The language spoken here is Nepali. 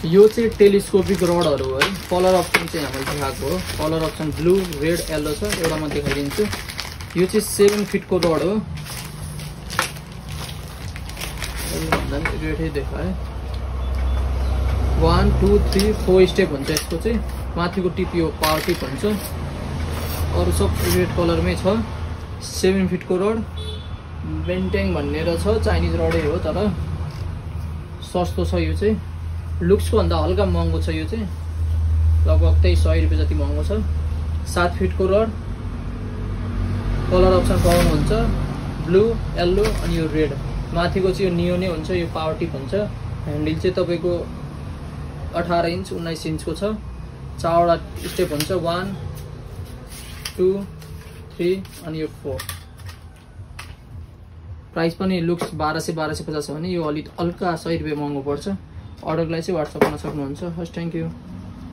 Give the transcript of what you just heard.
यो चाहिँ टेलिस्कोपिक रडहरु है। कलर अप्सन चाहिँ हामीले देखाएको हो। Colour option blue, red, yellow छ। एउटा म देखाइदिन्छु। यो चाहिँ 7 फिटको रड हो। रेडै देखाए। 1 2 3 4 स्टेप हुन्छ यसको चाहिँ। माथिको टिप यो पावर टिप हुन्छ। अरु सब रेड कलरमै छ। 7 फिटको रड बेन्ट्याङ भनेर छ। चाइनिज रडै हो तर सस्तो छ यो चाहिँ। लुक्सको भन्दा हल्का महँगो छ यो चाहिँ। लगभग त्यही 100 रुपैयाँ जति महँगो छ। 7 फिटको रड। कलर अप्सन पाउनुहुन्छ ब्लू, येलो अनि यो रेड। माथिको चाहिँ यो नियो नै हुन्छ। यो पावर टिप हुन्छ। ह्यान्डल चाहिँ तपाईको 18 इन्च 19 इन्चको छ। 4वटा स्टेप हुन्छ। 1 2 3 अनि यो 4। प्राइस पनि लुक्स 1200-1250 छ भने यो अलि हल्का 100 रुपैयाँ महँगो पर्छ। अर्डरलाई चाहिँ WhatsApp गर्न सक्नुहुन्छ। हस्, थ्यांक यू।